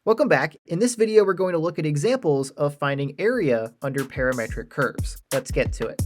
Welcome back. In this video, we're going to look at examples of finding area under parametric curves. Let's get to it.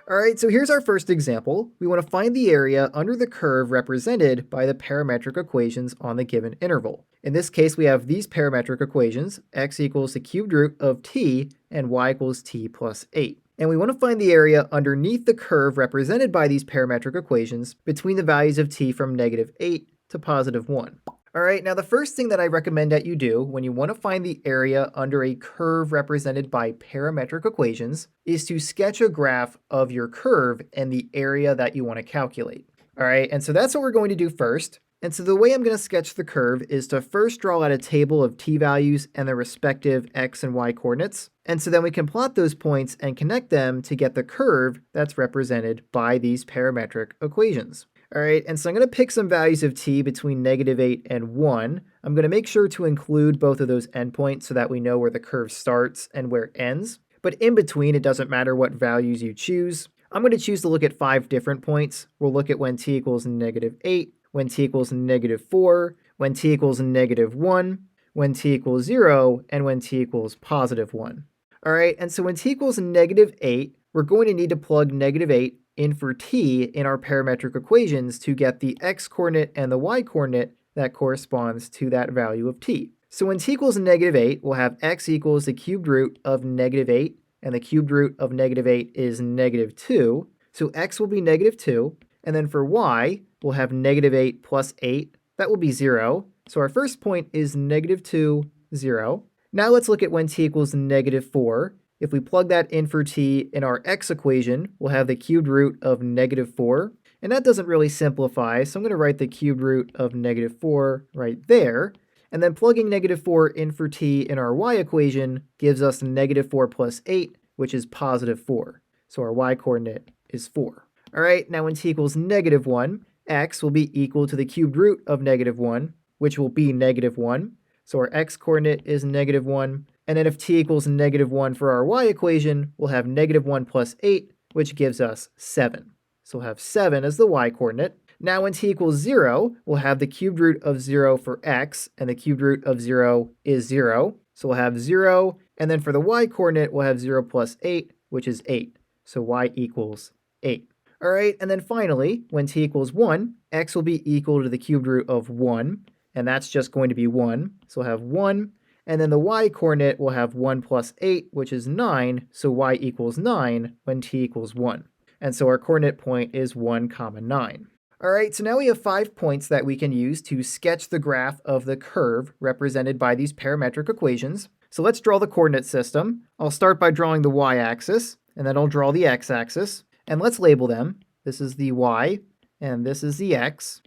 All right, so here's our first example. We want to find the area under the curve represented by the parametric equations on the given interval. In this case, we have these parametric equations, x equals the cubed root of t and y equals t plus 8. And we want to find the area underneath the curve represented by these parametric equations between the values of t from -8 to +1. All right, now the first thing that I recommend that you do when you want to find the area under a curve represented by parametric equations is to sketch a graph of your curve and the area that you want to calculate. All right, and so that's what we're going to do first. And so the way I'm going to sketch the curve is to first draw out a table of t values and their respective x and y coordinates. And so then we can plot those points and connect them to get the curve that's represented by these parametric equations. All right, and so I'm going to pick some values of t between -8 and 1. I'm going to make sure to include both of those endpoints so that we know where the curve starts and where it ends. But in between, it doesn't matter what values you choose. I'm going to choose to look at 5 different points. We'll look at when t equals -8, when t equals -4, when t equals -1, when t equals 0, and when t equals +1. All right, and so when t equals -8, we're going to need to plug -8 in for t in our parametric equations to get the x-coordinate and the y-coordinate that corresponds to that value of t. So when t equals -8, we'll have x equals the cubed root of -8, and the cubed root of -8 is -2. So x will be -2, and then for y, we'll have -8 plus 8. That will be 0. So our first point is -2, 0. Now let's look at when t equals -4. If we plug that in for t in our x equation, we'll have the cubed root of -4. And that doesn't really simplify, so I'm going to write the cubed root of -4 right there. And then plugging -4 in for t in our y equation gives us -4 plus 8, which is +4. So our y-coordinate is 4. All right, now when t equals -1, x will be equal to the cubed root of -1, which will be -1. So our x-coordinate is -1. And then if t equals -1 for our y equation, we'll have -1 plus 8, which gives us 7. So we'll have 7 as the y-coordinate. Now when t equals 0, we'll have the cubed root of 0 for x, and the cubed root of 0 is 0. So we'll have 0, and then for the y-coordinate, we'll have 0 plus 8, which is 8. So y equals 8. All right, and then finally, when t equals 1, x will be equal to the cubed root of 1, and that's just going to be 1. So we'll have 1. And then the y-coordinate will have 1 plus 8, which is 9, so y equals 9 when t equals 1. And so our coordinate point is 1, 9. All right, so now we have 5 points that we can use to sketch the graph of the curve represented by these parametric equations. So let's draw the coordinate system. I'll start by drawing the y-axis, and then I'll draw the x-axis. And let's label them. This is the y, and this is the x.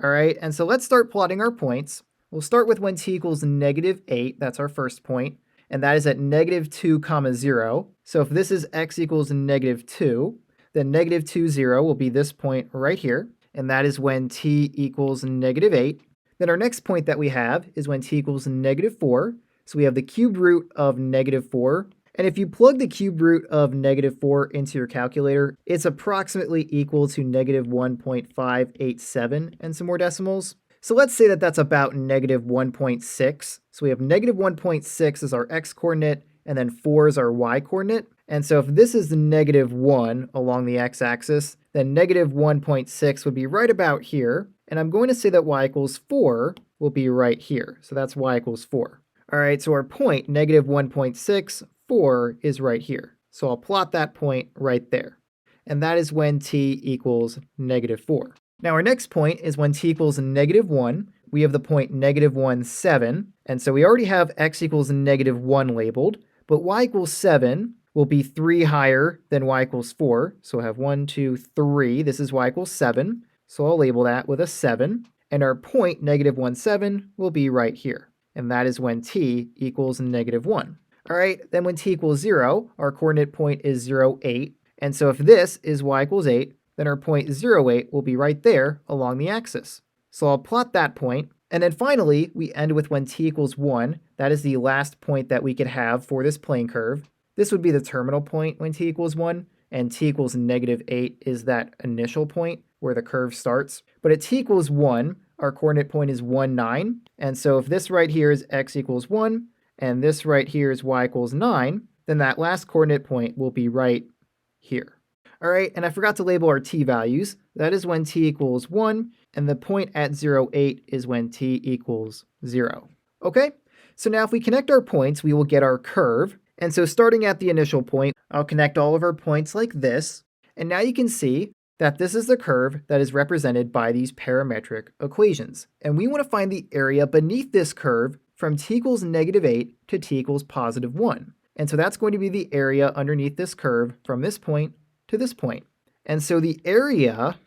All right, and so let's start plotting our points. We'll start with when t equals -8, that's our first point, and that is at -2, 0. So if this is x equals -2, then -2, 0 will be this point right here, and that is when t equals -8. Then our next point that we have is when t equals -4, so we have the cubed root of -4, and if you plug the cubed root of -4 into your calculator, it's approximately equal to -1.587 and some more decimals. So let's say that that's about -1.6. So we have -1.6 as our x-coordinate, and then 4 is our y-coordinate. And so if this is the -1 along the x-axis, then -1.6 would be right about here. And I'm going to say that y equals 4 will be right here. So that's y equals 4. All right, so our point, -1.6, 4 is right here. So I'll plot that point right there. And that is when t equals -4. Now our next point is when t equals -1, we have the point -1, 7, and so we already have x equals -1 labeled, but y equals 7 will be 3 higher than y equals 4, so we'll have 1, 2, 3, this is y equals 7, so I'll label that with a 7, and our point -1, 7 will be right here, and that is when t equals -1. All right, then when t equals 0, our coordinate point is 0, 8, and so if this is y equals 8, then our point 0, 8 will be right there along the axis. So I'll plot that point, and then finally, we end with when t equals 1. That is the last point that we could have for this plane curve. This would be the terminal point when t equals 1, and t equals -8 is that initial point where the curve starts. But at t equals 1, our coordinate point is 1, 9. And so if this right here is x equals 1, and this right here is y equals 9, then that last coordinate point will be right here. All right, and I forgot to label our t values. That is when t equals 1, and the point at 0, 8 is when t equals 0. Okay, so now if we connect our points, we will get our curve. And so starting at the initial point, I'll connect all of our points like this. And now you can see that this is the curve that is represented by these parametric equations. And we want to find the area beneath this curve from t equals -8 to t equals +1. And so that's going to be the area underneath this curve from this point to this point. And so the area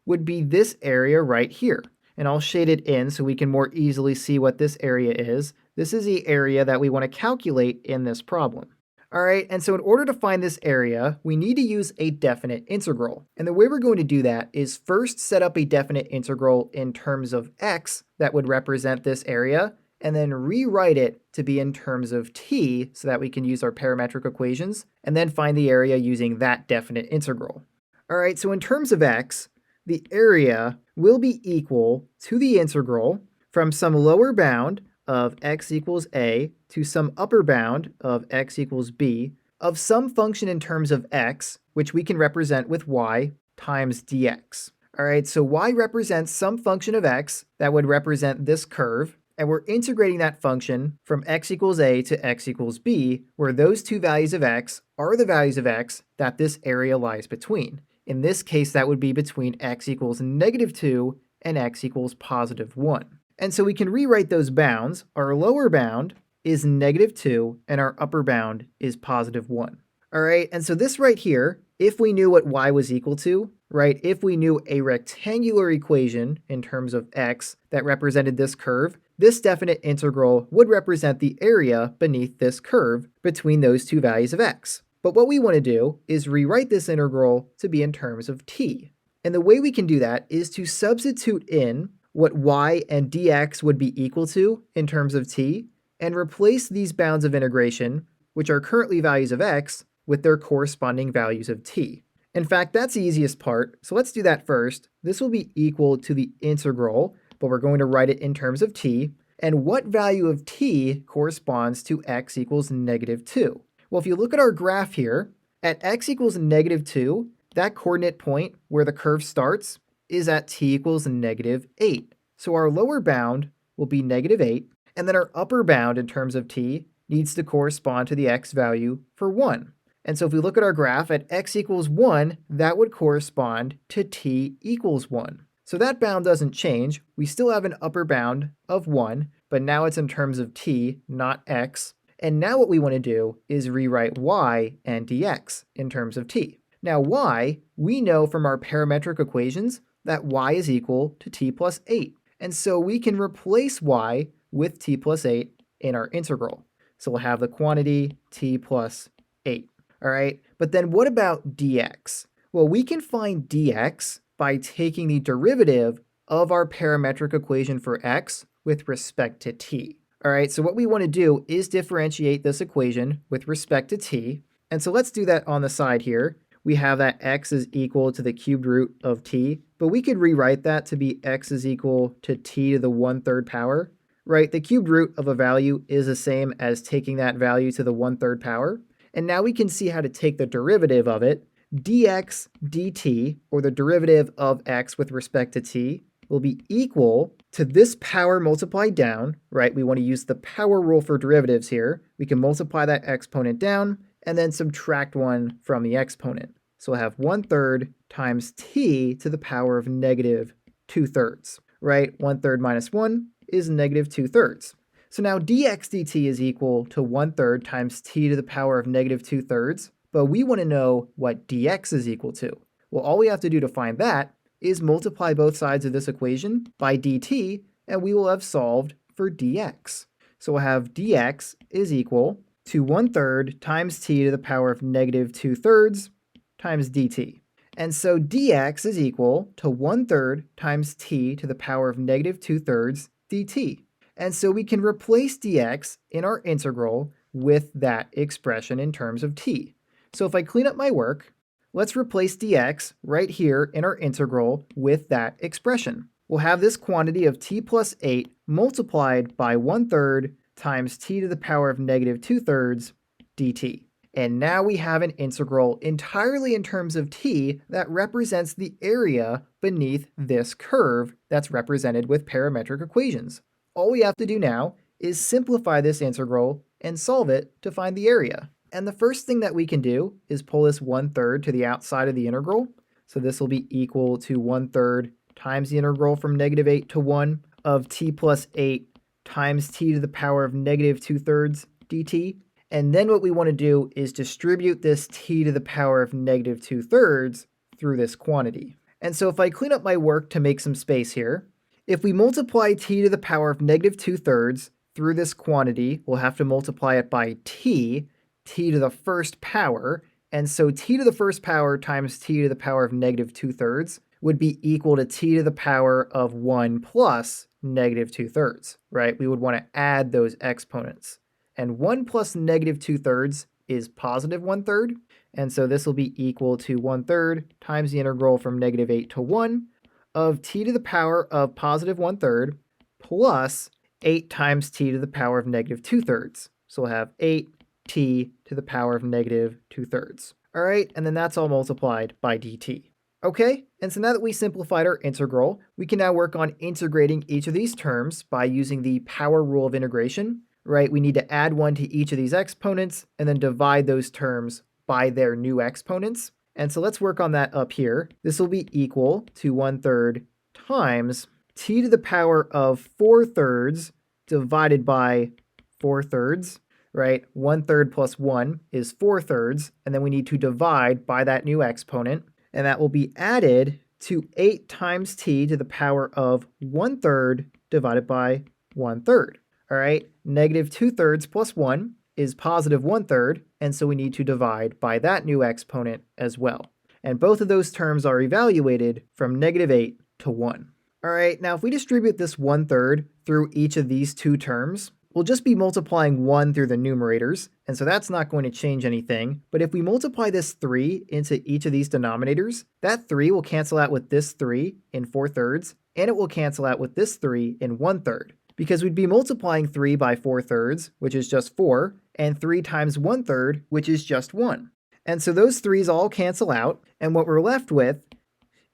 would be this area right here. And I'll shade it in so we can more easily see what this area is. This is the area that we want to calculate in this problem. All right, and so in order to find this area, we need to use a definite integral. And the way we're going to do that is first set up a definite integral in terms of x that would represent this area, and then rewrite it to be in terms of t so that we can use our parametric equations, and then find the area using that definite integral. All right, so in terms of x, the area will be equal to the integral from some lower bound of x equals a to some upper bound of x equals b of some function in terms of x, which we can represent with y, times dx. All right, so y represents some function of x that would represent this curve, and we're integrating that function from x equals a to x equals b, where those two values of x are the values of x that this area lies between. In this case, that would be between x equals -2 and x equals +1. And so we can rewrite those bounds. Our lower bound is -2, and our upper bound is +1. All right, and so this right here, if we knew what y was equal to, right, if we knew a rectangular equation in terms of x that represented this curve, this definite integral would represent the area beneath this curve between those two values of x. But what we want to do is rewrite this integral to be in terms of t. And the way we can do that is to substitute in what y and dx would be equal to in terms of t, and replace these bounds of integration, which are currently values of x, with their corresponding values of t. In fact, that's the easiest part, so let's do that first. This will be equal to the integral, but we're going to write it in terms of t, and what value of t corresponds to x equals -2? Well, if you look at our graph here, at x equals -2, that coordinate point where the curve starts is at t equals -8. So our lower bound will be -8, and then our upper bound in terms of t needs to correspond to the x value for 1. And so if we look at our graph at x equals 1, that would correspond to t equals 1. So that bound doesn't change. We still have an upper bound of 1, but now it's in terms of t, not x. And now what we want to do is rewrite y and dx in terms of t. Now y, we know from our parametric equations that y is equal to t plus 8. And so we can replace y with t plus 8 in our integral. So we'll have the quantity t plus 8. All right, but then what about dx? Well, we can find dx by taking the derivative of our parametric equation for x with respect to t. All right, so what we want to do is differentiate this equation with respect to t. And so let's do that on the side here. We have that x is equal to the cubed root of t, but we could rewrite that to be x is equal to t to the 1/3 power, right? The cubed root of a value is the same as taking that value to the 1/3 power. And now we can see how to take the derivative of it. Dx dt, or the derivative of x with respect to t, will be equal to this power multiplied down, right? We want to use the power rule for derivatives here. We can multiply that exponent down and then subtract 1 from the exponent. So we'll have 1/3 times t to the power of -2/3, right? 1/3 minus 1 is -2/3. So now dx dt is equal to 1/3 times t to the power of -2/3, but we want to know what dx is equal to. Well, all we have to do to find that is multiply both sides of this equation by dt, and we will have solved for dx. So we'll have dx is equal to 1/3 times t to the power of -2/3 times dt. And so dx is equal to 1/3 times t to the power of -2/3 dt. And so we can replace dx in our integral with that expression in terms of t. So if I clean up my work, let's replace dx right here in our integral with that expression. we'll have this quantity of t plus 8 multiplied by 1/3 times t to the power of negative 2/3 dt. And now we have an integral entirely in terms of t that represents the area beneath this curve that's represented with parametric equations. All we have to do now is simplify this integral and solve it to find the area. And the first thing that we can do is pull this 1/3 to the outside of the integral. So this will be equal to 1/3 times the integral from negative 8 to 1 of t plus 8 times t to the power of negative 2/3 dt. And then what we want to do is distribute this t to the power of negative 2/3 through this quantity. And so if I clean up my work to make some space here, if we multiply t to the power of negative 2/3 through this quantity, we'll have to multiply it by t to the first power. And so t to the first power times t to the power of negative 2/3 would be equal to t to the power of 1 plus negative 2/3, right? We would want to add those exponents. And 1 plus negative 2/3 is positive 1/3. And so this will be equal to 1/3 times the integral from negative 8 to 1 of t to the power of positive 1/3 plus 8 times t to the power of negative 2/3. So we'll have 8t to the power of negative 2/3. All right, and then that's all multiplied by dt. Okay, and so now that we simplified our integral, we can now work on integrating each of these terms by using the power rule of integration. Right, we need to add 1 to each of these exponents and then divide those terms by their new exponents. And so let's work on that up here. This will be equal to 1/3 times t to the power of 4/3 divided by 4/3, right? 1/3 plus 1 is 4/3, and then we need to divide by that new exponent, and that will be added to 8 times t to the power of 1/3 divided by 1/3. All right, negative 2/3 plus 1 is positive 1/3, and so we need to divide by that new exponent as well. And both of those terms are evaluated from negative 8 to 1. All right, now if we distribute this 1/3 through each of these two terms, we'll just be multiplying 1 through the numerators, and so that's not going to change anything. But if we multiply this 3 into each of these denominators, that 3 will cancel out with this 3 in 4/3, and it will cancel out with this 3 in 1/3. Because we'd be multiplying 3 by 4/3, which is just 4, and 3 times 1/3, which is just 1. And so those 3's all cancel out, and what we're left with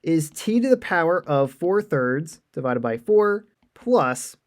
is t to the power of 4/3 divided by 4 plus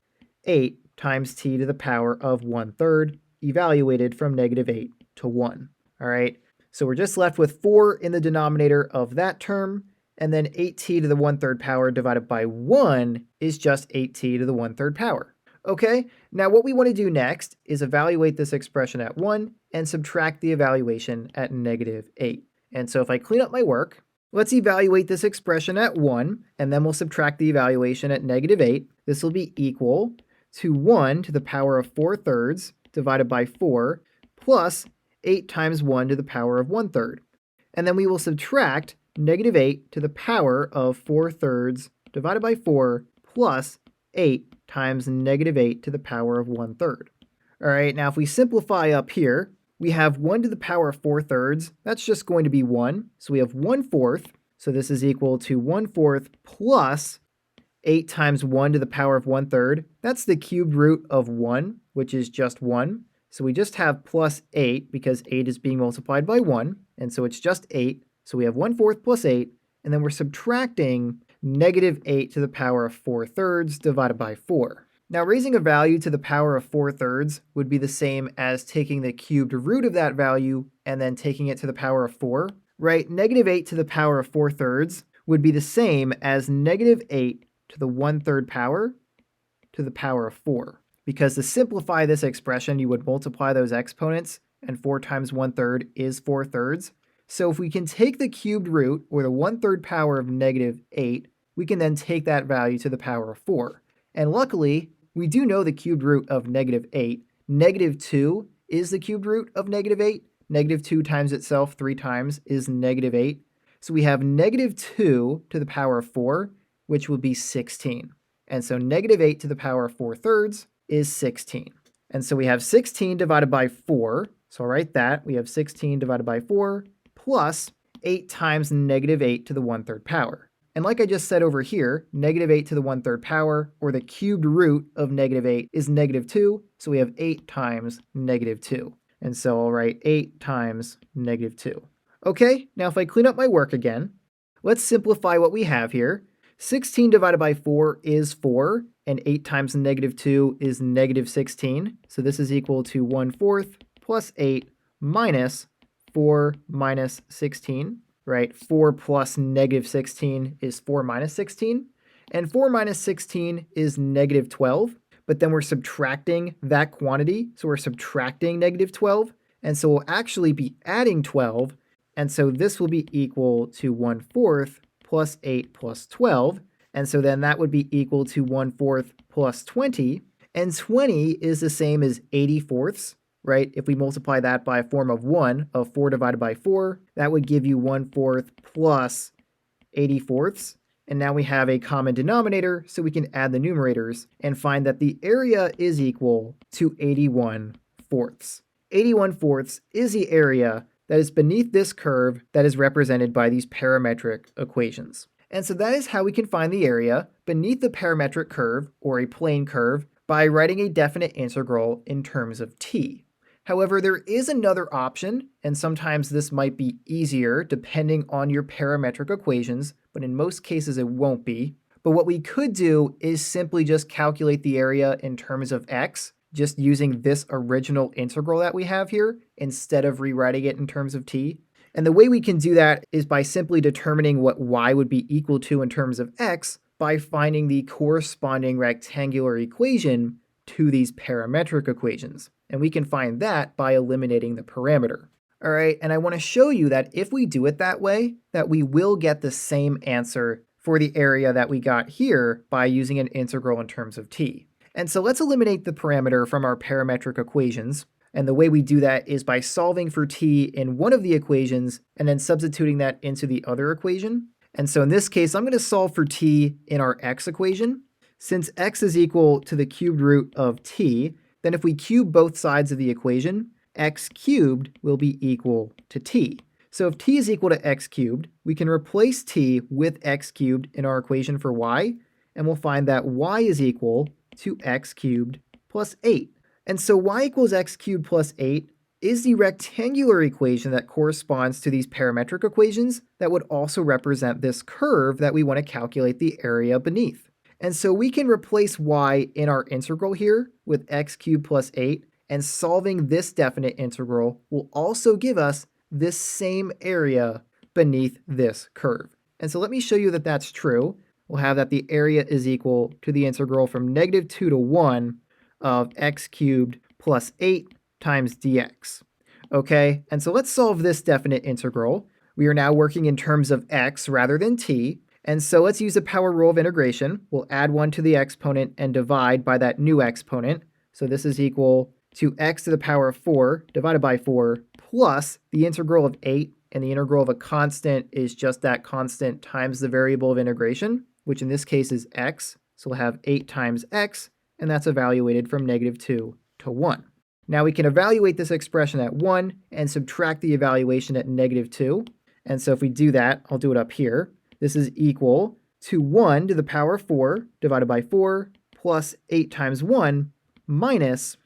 8 times t to the power of 1/3, evaluated from negative 8 to 1. All right, so we're just left with 4 in the denominator of that term, and then 8t to the 1/3 power divided by 1 is just 8t to the 1/3 power. Okay, now what we want to do next is evaluate this expression at 1 and subtract the evaluation at negative 8. And so if I clean up my work, let's evaluate this expression at 1, and then we'll subtract the evaluation at negative 8. This will be equal to 1 to the power of 4/3 divided by 4 plus 8 times 1 to the power of 1/3. And then we will subtract negative 8 to the power of 4/3 divided by 4 plus 8 times negative 8 to the power of 1/3. All right, now if we simplify up here, we have 1 to the power of 4/3. That's just going to be 1. So we have 1/4. So this is equal to 1/4 plus 8 times 1 to the power of 1/3. That's the cubed root of 1, which is just 1. So we just have plus 8 because 8 is being multiplied by 1. And so it's just 8. So we have 1/4 plus 8. And then we're subtracting negative 8 to the power of 4/3 divided by 4. Now raising a value to the power of 4/3 would be the same as taking the cubed root of that value and then taking it to the power of 4, right? Negative 8 to the power of 4/3 would be the same as negative 8 to the 1/3 power to the power of 4. Because to simplify this expression, you would multiply those exponents, and 4 times 1/3 is 4/3. So if we can take the cubed root, or the 1/3 power of negative 8, we can then take that value to the power of 4. And luckily, we do know the cubed root of negative 8. Negative 2 is the cubed root of negative 8. Negative 2 times itself 3 times is negative 8. So we have negative 2 to the power of 4, which would be 16. And so negative 8 to the power of 4/3 is 16. And so we have 16 divided by 4. So I'll write that. We have 16 divided by 4 plus 8 times negative 8 to the 1/3 power. And like I just said over here, negative 8 to the 1/3 power, or the cubed root of negative 8 is negative 2, so we have 8 times negative 2. And so I'll write 8 times negative 2. Okay, now if I clean up my work again, let's simplify what we have here. 16 divided by 4 is 4, and 8 times negative 2 is negative 16. So this is equal to 1/4 plus 8 minus 4 minus 16, right? 4 plus negative 16 is 4 minus 16, and 4 minus 16 is negative 12, but then we're subtracting that quantity, so we're subtracting negative 12, and so we'll actually be adding 12, and so this will be equal to 1/4 plus 8 plus 12, and so then that would be equal to 1/4 plus 20, and 20 is the same as 80/4, right? If we multiply that by a form of 1 of 4 divided by 4, that would give you 1/4 plus 80/4. And now we have a common denominator, so we can add the numerators and find that the area is equal to 81/4. 81/4 is the area that is beneath this curve that is represented by these parametric equations. And so that is how we can find the area beneath the parametric curve, or a plane curve, by writing a definite integral in terms of t. However, there is another option, and sometimes this might be easier depending on your parametric equations, but in most cases it won't be. But what we could do is simply just calculate the area in terms of x, just using this original integral that we have here, instead of rewriting it in terms of t. And the way we can do that is by simply determining what y would be equal to in terms of x by finding the corresponding rectangular equation to these parametric equations. And we can find that by eliminating the parameter. All right, and I want to show you that if we do it that way, that we will get the same answer for the area that we got here by using an integral in terms of t. And so let's eliminate the parameter from our parametric equations. And the way we do that is by solving for t in one of the equations and then substituting that into the other equation. And so in this case, I'm going to solve for t in our x equation. Since x is equal to the cubed root of t, then if we cube both sides of the equation, x cubed will be equal to t. So if t is equal to x cubed, we can replace t with x cubed in our equation for y, and we'll find that y is equal to x cubed plus 8. And so y equals x cubed plus 8 is the rectangular equation that corresponds to these parametric equations that would also represent this curve that we want to calculate the area beneath. And so we can replace y in our integral here with x cubed plus 8, and solving this definite integral will also give us this same area beneath this curve. And so let me show you that that's true. We'll have that the area is equal to the integral from -2 to 1 of x cubed plus 8 times dx. Okay, and so let's solve this definite integral. We are now working in terms of x rather than t, and so let's use the power rule of integration. We'll add 1 to the exponent and divide by that new exponent. So this is equal to x to the power of 4 divided by 4 plus the integral of 8, and the integral of a constant is just that constant times the variable of integration, which in this case is x. So we'll have 8 times x, and that's evaluated from -2 to 1. Now we can evaluate this expression at 1 and subtract the evaluation at -2. And so if we do that, I'll do it up here. This is equal to 1 to the power of 4 divided by 4 plus 8 times 1 minus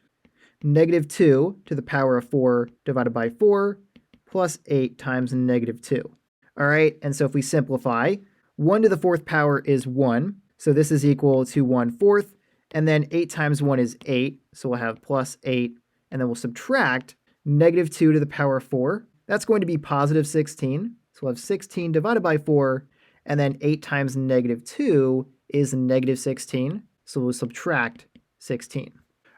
-2 to the power of 4 divided by 4 plus 8 times -2. All right, and so if we simplify, 1 to the 4th power is 1. So this is equal to 1/4. And then 8 times 1 is 8. So we'll have plus 8. And then we'll subtract -2 to the power of 4. That's going to be positive 16. So we'll have 16 divided by 4. And then 8 times -2 is -16. So we'll subtract 16.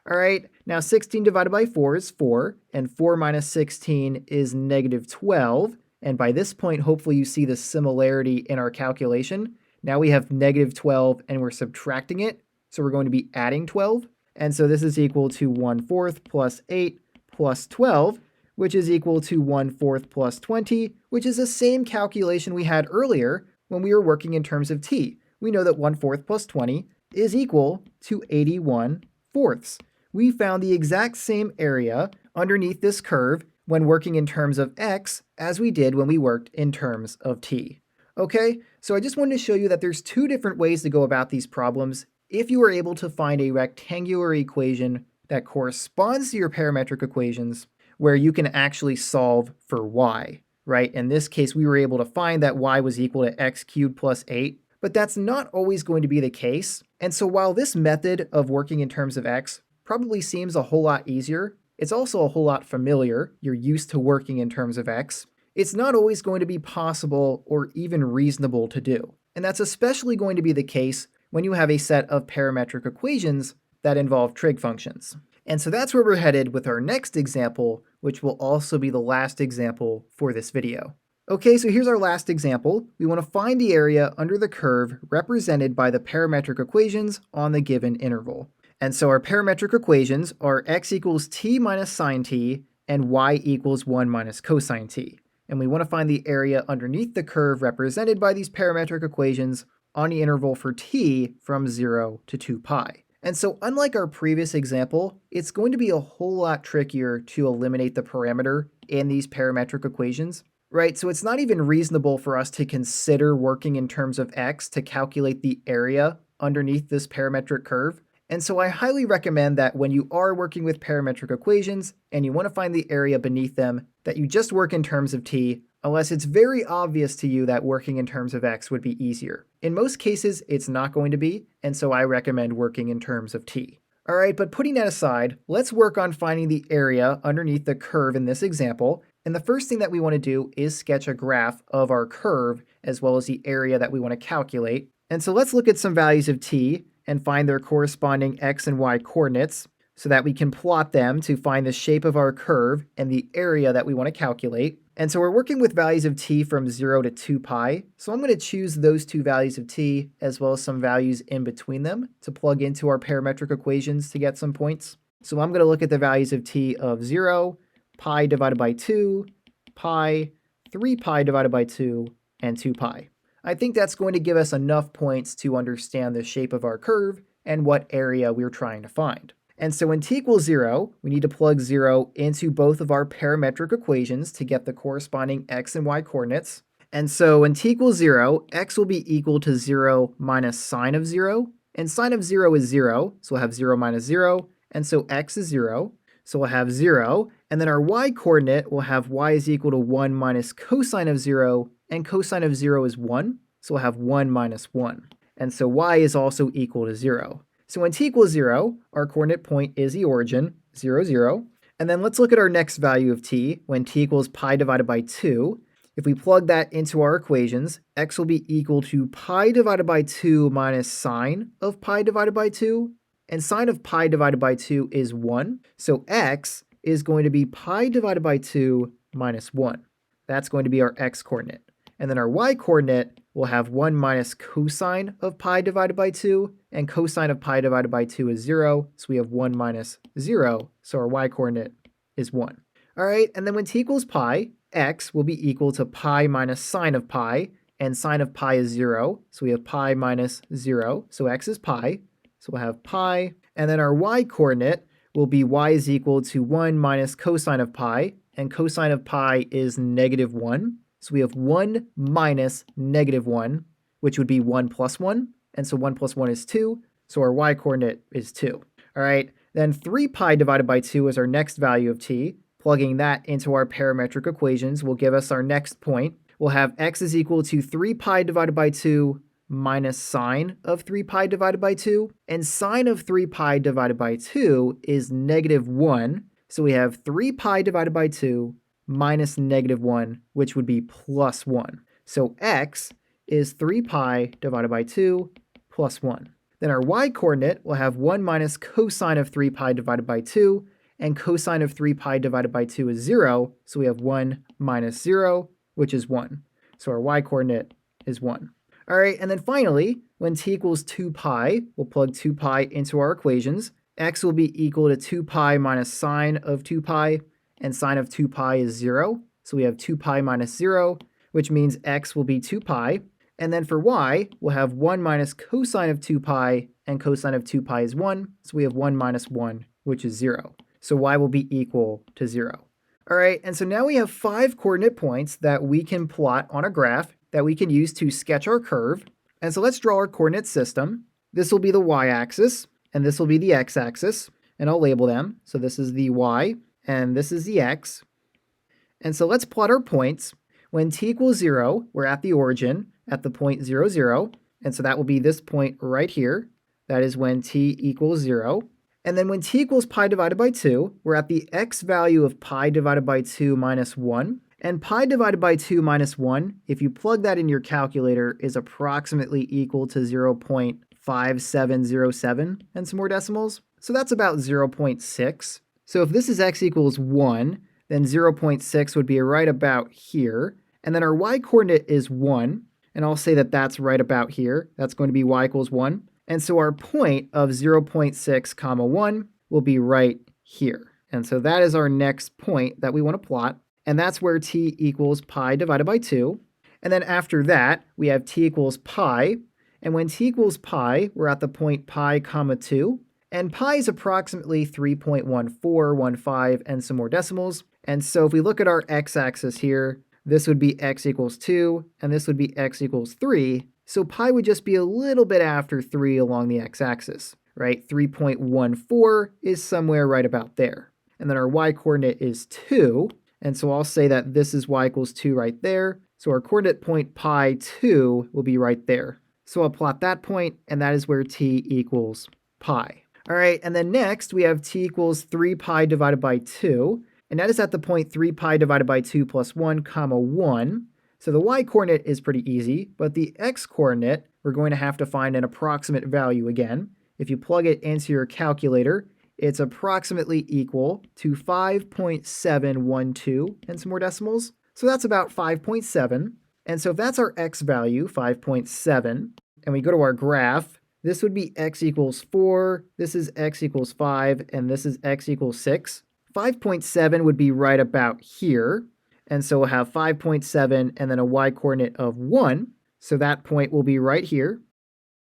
All right, now 16 divided by 4 is 4, and 4 minus 16 is -12. And by this point, hopefully you see the similarity in our calculation. Now we have -12 and we're subtracting it, so we're going to be adding 12. And so this is equal to 1/4 plus 8 plus 12, which is equal to 1/4 plus 20, which is the same calculation we had earlier when we were working in terms of t. We know that 1/4 plus 20 is equal to 81/4. We found the exact same area underneath this curve when working in terms of x as we did when we worked in terms of t. Okay, so I just wanted to show you that there's two different ways to go about these problems if you were able to find a rectangular equation that corresponds to your parametric equations where you can actually solve for y, right? In this case, we were able to find that y was equal to x cubed plus 8, but that's not always going to be the case. And so while this method of working in terms of x probably seems a whole lot easier, it's also a whole lot familiar. You're used to working in terms of x. It's not always going to be possible or even reasonable to do. And that's especially going to be the case when you have a set of parametric equations that involve trig functions. And so that's where we're headed with our next example, which will also be the last example for this video. Okay, so here's our last example. We want to find the area under the curve represented by the parametric equations on the given interval. And so our parametric equations are x equals t minus sine t and y equals 1 minus cosine t. And we want to find the area underneath the curve represented by these parametric equations on the interval for t from 0 to 2 pi. And so unlike our previous example, it's going to be a whole lot trickier to eliminate the parameter in these parametric equations, right? So it's not even reasonable for us to consider working in terms of x to calculate the area underneath this parametric curve. And so I highly recommend that when you are working with parametric equations and you want to find the area beneath them, that you just work in terms of t, unless it's very obvious to you that working in terms of x would be easier. In most cases, it's not going to be, and so I recommend working in terms of t. All right, but putting that aside, let's work on finding the area underneath the curve in this example. And the first thing that we want to do is sketch a graph of our curve as well as the area that we want to calculate. And so let's look at some values of t and find their corresponding x and y coordinates so that we can plot them to find the shape of our curve and the area that we want to calculate. And so we're working with values of t from 0 to 2 pi. So I'm going to choose those two values of t as well as some values in between them to plug into our parametric equations to get some points. So I'm going to look at the values of t of 0, pi divided by 2, pi, 3 pi divided by 2, and 2 pi. I think that's going to give us enough points to understand the shape of our curve and what area we're trying to find. And so when t equals 0, we need to plug 0 into both of our parametric equations to get the corresponding x and y coordinates. And so when t equals 0, x will be equal to 0 minus sine of 0. And sine of 0 is 0, so we'll have 0 minus 0. And so x is 0, so we'll have 0. And then our y coordinate will have y is equal to 1 minus cosine of 0. And cosine of 0 is 1, so we'll have 1 minus 1. And so y is also equal to 0. So when t equals 0, our coordinate point is the origin, 0, 0. And then let's look at our next value of t, when t equals pi divided by 2. If we plug that into our equations, x will be equal to pi divided by 2 minus sine of pi divided by 2. And sine of pi divided by 2 is 1. So x is going to be pi divided by 2 minus 1. That's going to be our x coordinate. And then our y coordinate will have 1 minus cosine of pi divided by 2, and cosine of pi divided by 2 is 0, so we have 1 minus 0, so our y coordinate is 1. All right, and then when t equals pi, x will be equal to pi minus sine of pi, and sine of pi is 0, so we have pi minus 0, so x is pi, so we'll have pi, and then our y coordinate will be y is equal to 1 minus cosine of pi, and cosine of pi is negative 1. So we have 1 minus negative 1, which would be 1 plus 1. And so 1 plus 1 is 2. So our y coordinate is 2. All right. Then 3 pi divided by 2 is our next value of t. Plugging that into our parametric equations will give us our next point. We'll have x is equal to 3 pi divided by 2 minus sine of 3 pi divided by 2. And sine of 3 pi divided by 2 is negative 1. So we have 3 pi divided by 2 minus negative 1, which would be plus 1. So x is 3 pi divided by 2 plus 1. Then our y coordinate will have 1 minus cosine of 3 pi divided by 2, and cosine of 3 pi divided by 2 is 0, so we have 1 minus 0, which is 1. So our y coordinate is 1. All right, and then finally, when t equals 2 pi, we'll plug 2 pi into our equations. X will be equal to 2 pi minus sine of 2 pi, and sine of 2 pi is 0. So we have 2 pi minus 0, which means x will be 2 pi. And then for y, we'll have 1 minus cosine of 2 pi, and cosine of 2 pi is 1. So we have 1 minus 1, which is 0. So y will be equal to 0. All right, and so now we have 5 coordinate points that we can plot on a graph that we can use to sketch our curve. And so let's draw our coordinate system. This will be the y-axis, and this will be the x-axis, and I'll label them. So this is the y, and this is the x. And so let's plot our points. When t equals 0, we're at the origin at the point 0, 0. And so that will be this point right here. That is when t equals 0. And then when t equals pi divided by 2, we're at the x value of pi divided by 2 minus 1. And pi divided by 2 minus 1, if you plug that in your calculator, is approximately equal to 0.5707 and some more decimals. So that's about 0.6. So if this is x equals 1, then 0.6 would be right about here. And then our y-coordinate is 1, and I'll say that that's right about here. That's going to be y equals 1. And so our point of 0.6 comma 1 will be right here. And so that is our next point that we want to plot. And that's where t equals pi divided by 2. And then after that, we have t equals pi. And when t equals pi, we're at the point pi comma 2. And pi is approximately 3.1415 and some more decimals. And so if we look at our x-axis here, this would be x equals 2, and this would be x equals 3. So pi would just be a little bit after 3 along the x-axis, right? 3.14 is somewhere right about there. And then our y-coordinate is 2, and so I'll say that this is y equals 2 right there. So our coordinate point pi 2 will be right there. So I'll plot that point, and that is where t equals pi. All right, and then next we have t equals 3 pi divided by 2, and that is at the point 3 pi divided by 2 plus 1 comma 1. So the y-coordinate is pretty easy, but the x-coordinate, we're going to have to find an approximate value again. If you plug it into your calculator, it's approximately equal to 5.712 and some more decimals. So that's about 5.7. And so if that's our x value, 5.7, and we go to our graph, this would be x equals 4, this is x equals 5, and this is x equals 6. 5.7 would be right about here. And so we'll have 5.7 and then a y-coordinate of 1. So that point will be right here.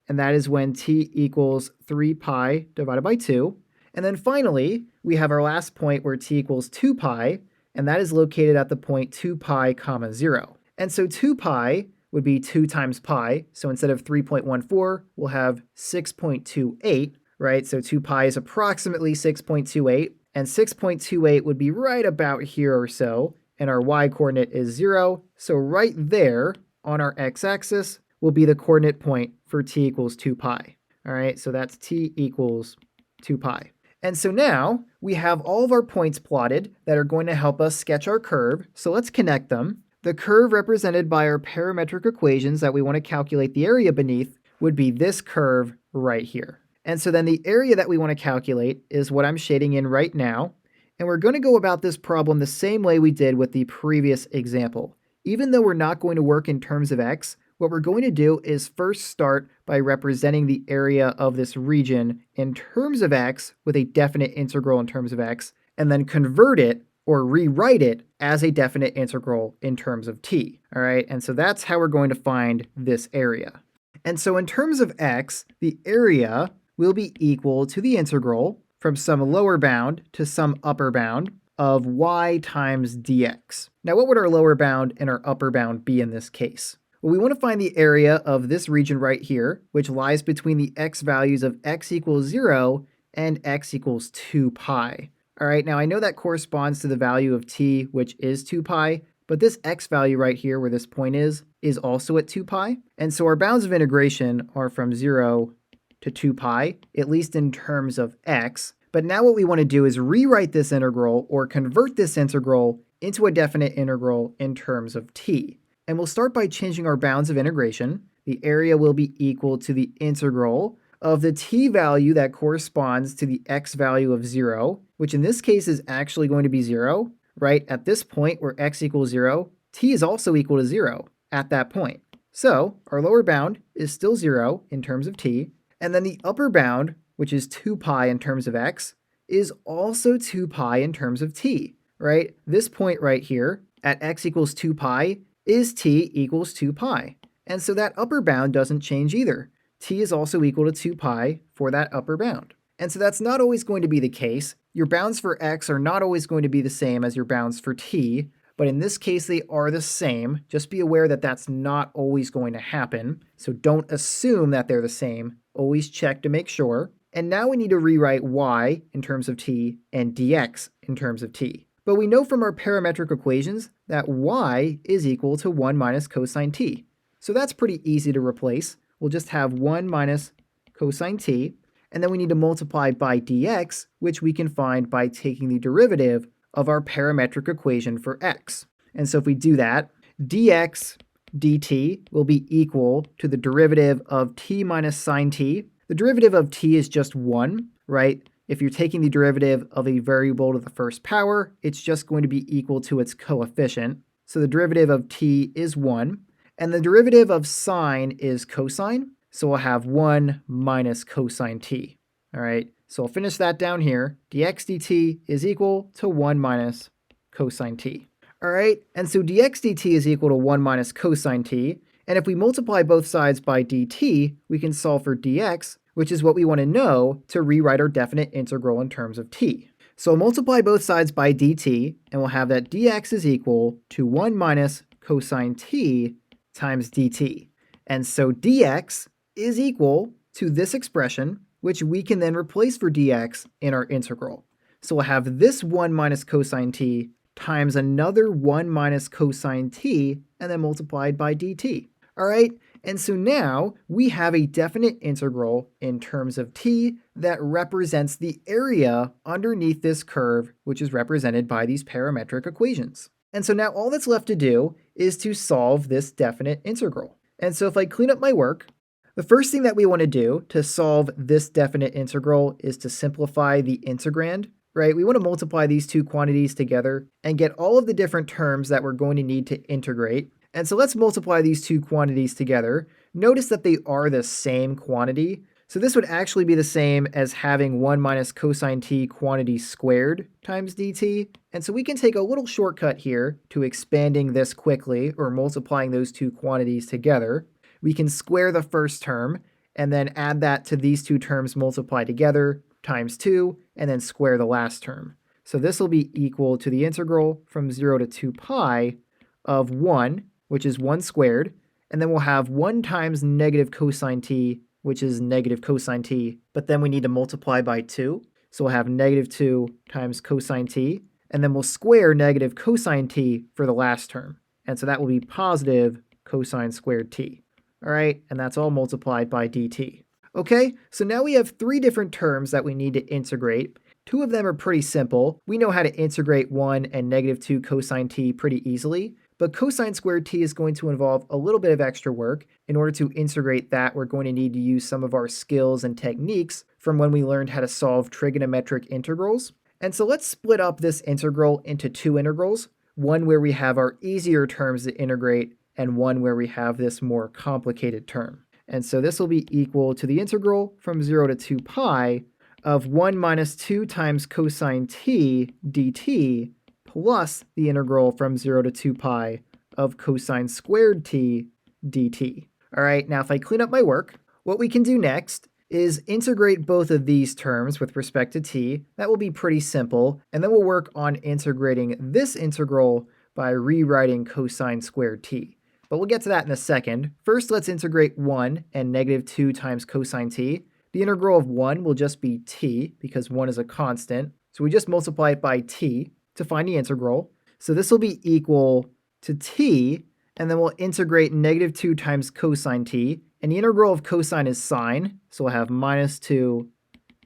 And that is when t equals 3 pi divided by 2. And then finally, we have our last point where t equals 2 pi, and that is located at the point 2 pi comma 0. And so 2 pi would be 2 times pi. So instead of 3.14, we'll have 6.28, right? So 2 pi is approximately 6.28, and 6.28 would be right about here or so. And our y-coordinate is 0. So right there on our x-axis will be the coordinate point for t equals 2 pi. All right, so that's t equals 2 pi. And so now we have all of our points plotted that are going to help us sketch our curve. So let's connect them. The curve represented by our parametric equations that we want to calculate the area beneath would be this curve right here. And so then the area that we want to calculate is what I'm shading in right now. And we're going to go about this problem the same way we did with the previous example. Even though we're not going to work in terms of x, what we're going to do is first start by representing the area of this region in terms of x with a definite integral in terms of x, and then convert it or rewrite it as a definite integral in terms of t. All right, and so that's how we're going to find this area. And so in terms of x, the area will be equal to the integral from some lower bound to some upper bound of y times dx. Now, what would our lower bound and our upper bound be in this case? Well, we want to find the area of this region right here, which lies between the x values of x equals 0 and x equals 2 pi. All right, now I know that corresponds to the value of t, which is 2 pi, but this x value right here where this point is also at 2 pi. And so our bounds of integration are from 0 to 2 pi, at least in terms of x. But now what we want to do is rewrite this integral or convert this integral into a definite integral in terms of t. And we'll start by changing our bounds of integration. The area will be equal to the integral of the t value that corresponds to the x value of 0, which in this case is actually going to be 0, right? At this point where x equals 0, t is also equal to 0 at that point. So our lower bound is still 0 in terms of t, and then the upper bound, which is 2 pi in terms of x, is also 2 pi in terms of t, right? This point right here at x equals 2 pi is t equals 2 pi. And so that upper bound doesn't change either. T is also equal to 2 pi for that upper bound. And so that's not always going to be the case. Your bounds for x are not always going to be the same as your bounds for t, but in this case they are the same. Just be aware that that's not always going to happen, so don't assume that they're the same. Always check to make sure. And now we need to rewrite y in terms of t and dx in terms of t. But we know from our parametric equations that y is equal to 1 minus cosine t. So that's pretty easy to replace. We'll just have 1 minus cosine t, and then we need to multiply by dx, which we can find by taking the derivative of our parametric equation for x. And so if we do that, dx dt will be equal to the derivative of t minus sine t. The derivative of t is just 1, right? If you're taking the derivative of a variable to the first power, it's just going to be equal to its coefficient. So the derivative of t is 1, and the derivative of sine is cosine. So we'll have 1 minus cosine t. All right, so I'll finish that down here. dx dt is equal to 1 minus cosine t. All right, and so dx dt is equal to 1 minus cosine t. And if we multiply both sides by dt, we can solve for dx, which is what we want to know to rewrite our definite integral in terms of t. So I'll multiply both sides by dt, and we'll have that dx is equal to 1 minus cosine t times dt. And so dx is equal to this expression, which we can then replace for dx in our integral. So we'll have this 1 minus cosine t times another 1 minus cosine t, and then multiplied by dt. All right, and so now we have a definite integral in terms of t that represents the area underneath this curve, which is represented by these parametric equations. And so now all that's left to do is to solve this definite integral. And so if I clean up my work, the first thing that we want to do to solve this definite integral is to simplify the integrand, right? We want to multiply these two quantities together and get all of the different terms that we're going to need to integrate. And so let's multiply these two quantities together. Notice that they are the same quantity. So this would actually be the same as having 1 minus cosine t quantity squared times dt. And so we can take a little shortcut here to expanding this quickly, or multiplying those two quantities together. We can square the first term and then add that to these two terms multiplied together times 2, and then square the last term. So this will be equal to the integral from 0 to 2 pi of 1, which is 1 squared, and then we'll have 1 times negative cosine t, which is negative cosine t, but then we need to multiply by 2. So we'll have negative 2 times cosine t, and then we'll square negative cosine t for the last term. And so that will be positive cosine squared t. All right, and that's all multiplied by dt. Okay, so now we have 3 different terms that we need to integrate. 2 of them are pretty simple. We know how to integrate 1 and negative 2 cosine t pretty easily. But cosine squared t is going to involve a little bit of extra work. In order to integrate that, we're going to need to use some of our skills and techniques from when we learned how to solve trigonometric integrals. And so let's split up this integral into 2 integrals, one where we have our easier terms to integrate and one where we have this more complicated term. And so this will be equal to the integral from 0 to 2 pi of 1 minus 2 times cosine t dt plus the integral from 0 to 2 pi of cosine squared t dt. All right, now if I clean up my work, what we can do next is integrate both of these terms with respect to t. That will be pretty simple, and then we'll work on integrating this integral by rewriting cosine squared t. But we'll get to that in a second. First, let's integrate 1 and negative 2 times cosine t. The integral of 1 will just be t, because 1 is a constant. So we just multiply it by t to find the integral. So this will be equal to t, and then we'll integrate negative 2 times cosine t. And the integral of cosine is sine, so we'll have minus 2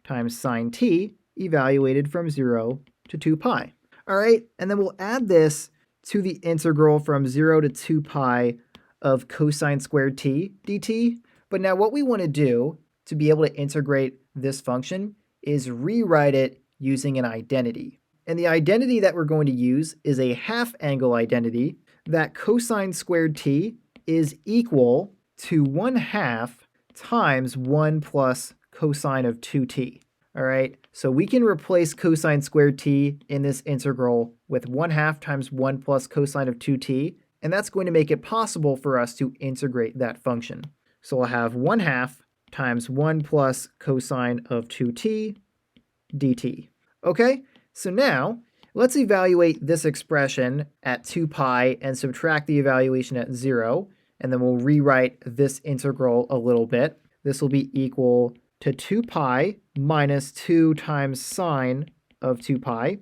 times sine t, evaluated from 0 to 2 pi. All right, and then we'll add this to the integral from 0 to 2 pi of cosine squared t dt. But now what we want to do to be able to integrate this function is rewrite it using an identity. And the identity that we're going to use is a half angle identity that cosine squared t is equal to 1/2 times 1 plus cosine of 2t. All right, so we can replace cosine squared t in this integral with 1/2 times 1 plus cosine of 2t, and that's going to make it possible for us to integrate that function. So we'll have 1/2 times 1 plus cosine of 2t dt. Okay, so now Let's evaluate this expression at 2 pi and subtract the evaluation at 0, and then we'll rewrite this integral a little bit. This will be equal to 2 pi minus 2 times sine of 2 pi,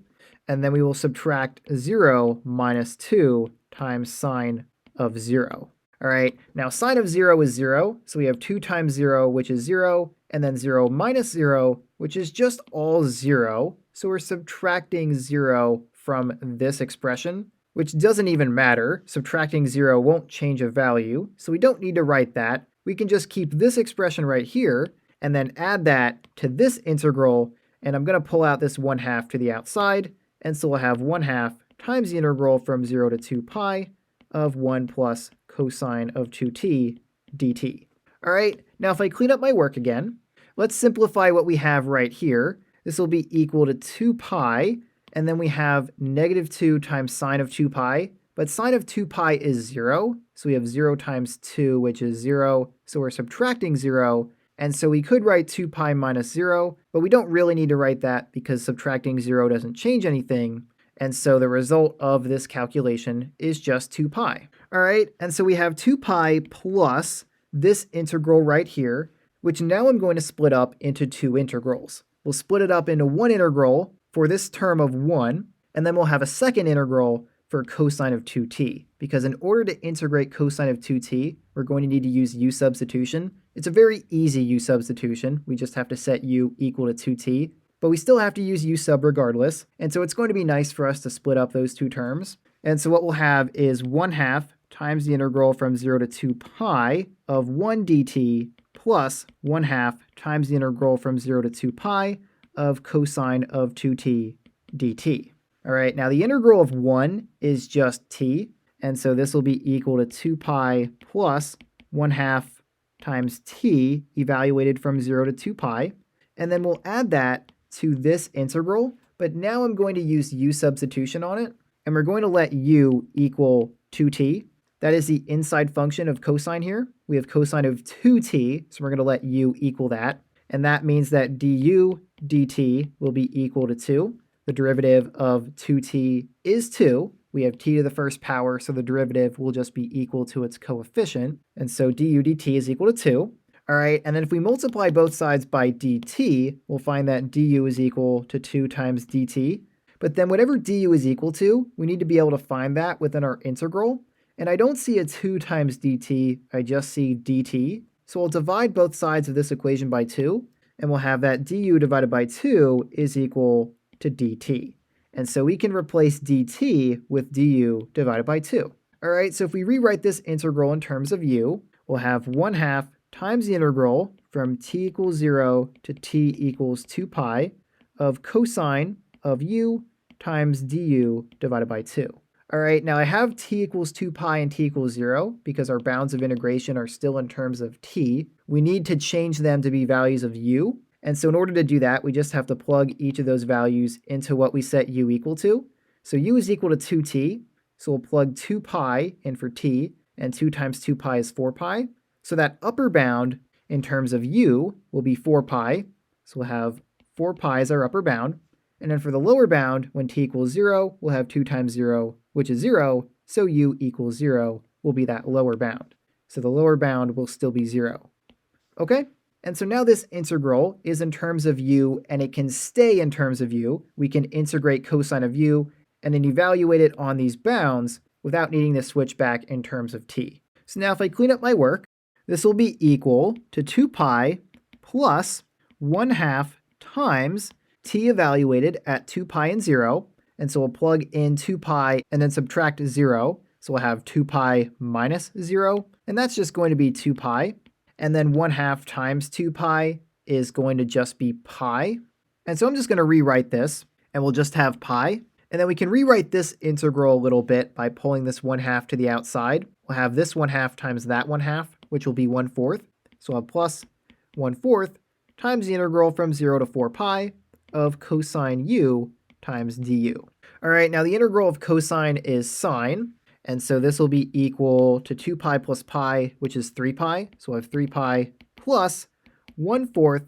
and then we will subtract 0 minus 2 times sine of 0. All right, now sine of 0 is 0, so we have 2 times 0, which is 0, and then 0 minus 0, which is just all 0. So we're subtracting 0 from this expression, which doesn't even matter. Subtracting 0 won't change a value, so we don't need to write that. We can just keep this expression right here, and then add that to this integral, and I'm going to pull out this 1/2 to the outside, and so we'll have 1/2 times the integral from 0 to 2 pi of 1 plus cosine of 2t dt. All right, now if I clean up my work again, let's simplify what we have right here. This will be equal to 2 pi, and then we have negative 2 times sine of 2 pi, but sine of 2 pi is 0, so we have 0 times 2, which is 0, so we're subtracting 0, and so we could write 2 pi minus 0, but we don't really need to write that because subtracting 0 doesn't change anything, and so the result of this calculation is just 2 pi. All right, and so we have 2 pi plus this integral right here, which now I'm going to split up into two integrals. We'll split it up into one integral for this term of 1, and then we'll have a second integral for cosine of 2t, because in order to integrate cosine of 2t, we're going to need to use u substitution. It's a very easy u substitution. We just have to set u equal to 2t, but we still have to use u sub regardless, and so it's going to be nice for us to split up those two terms. And so what we'll have is 1/2 times the integral from 0 to 2 pi of 1 dt plus 1/2 times the integral from 0 to 2 pi of cosine of 2t dt. All right, now the integral of 1 is just t, and so this will be equal to 2 pi plus 1/2 times t evaluated from 0 to 2 pi, and then we'll add that to this integral, but now I'm going to use u substitution on it, and we're going to let u equal 2t. That is the inside function of cosine here. We have cosine of 2t, so we're going to let u equal that. And that means that du dt will be equal to 2. The derivative of 2t is 2. We have t to the first power, so the derivative will just be equal to its coefficient. And so du dt is equal to 2. All right, and then if we multiply both sides by dt, we'll find that du is equal to 2 times dt. But then whatever du is equal to, we need to be able to find that within our integral. And I don't see a 2 times dt, I just see dt. So I'll divide both sides of this equation by 2, and we'll have that du divided by 2 is equal to dt. And so we can replace dt with du divided by 2. All right, so if we rewrite this integral in terms of u, we'll have 1/2 times the integral from t equals 0 to t equals 2 pi of cosine of u times du divided by 2. All right, now I have t equals 2 pi and t equals 0 because our bounds of integration are still in terms of t. We need to change them to be values of u. And so in order to do that, we just have to plug each of those values into what we set u equal to. So u is equal to 2t, so we'll plug 2 pi in for t, and 2 times 2 pi is 4 pi. So that upper bound in terms of u will be 4 pi, so we'll have 4 pi as our upper bound. And then for the lower bound, when t equals 0, we'll have 2 times 0, which is 0, so u equals 0 will be that lower bound. So the lower bound will still be 0. Okay? And so now this integral is in terms of u, and it can stay in terms of u. We can integrate cosine of u, and then evaluate it on these bounds without needing to switch back in terms of t. So now if I clean up my work, this will be equal to 2 pi plus 1/2 times t evaluated at 2 pi and 0, and so we'll plug in 2 pi and then subtract 0, so we'll have 2 pi minus 0, and that's just going to be 2 pi, and then 1/2 times 2 pi is going to just be pi, and so I'm just going to rewrite this, and we'll just have pi, and then we can rewrite this integral a little bit by pulling this 1/2 to the outside. We'll have this 1/2 times that 1/2, which will be 1/4, so we'll have plus 1/4 times the integral from 0 to 4 pi of cosine u times du. All right, now the integral of cosine is sine, and so this will be equal to 2 pi plus pi, which is 3 pi. So we'll have 3 pi plus 1/4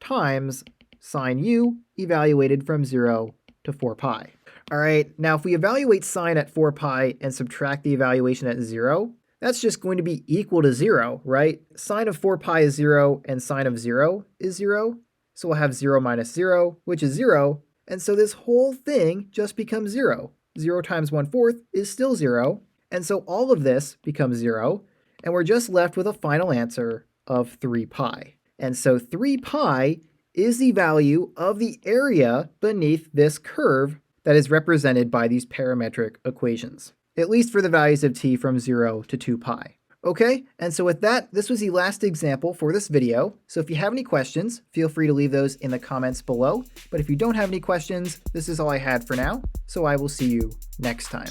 times sine u evaluated from 0 to 4 pi. All right, now if we evaluate sine at 4 pi and subtract the evaluation at 0, that's just going to be equal to 0, right? Sine of 4 pi is 0 and sine of 0 is 0. So we'll have 0 minus 0, which is 0. And so this whole thing just becomes 0. 0 times 1/4 is still 0. And so all of this becomes 0. And we're just left with a final answer of 3 pi. And so 3 pi is the value of the area beneath this curve that is represented by these parametric equations, at least for the values of t from 0 to 2 pi. Okay, and so with that, this was the last example for this video. So if you have any questions, feel free to leave those in the comments below. But if you don't have any questions, this is all I had for now. So I will see you next time.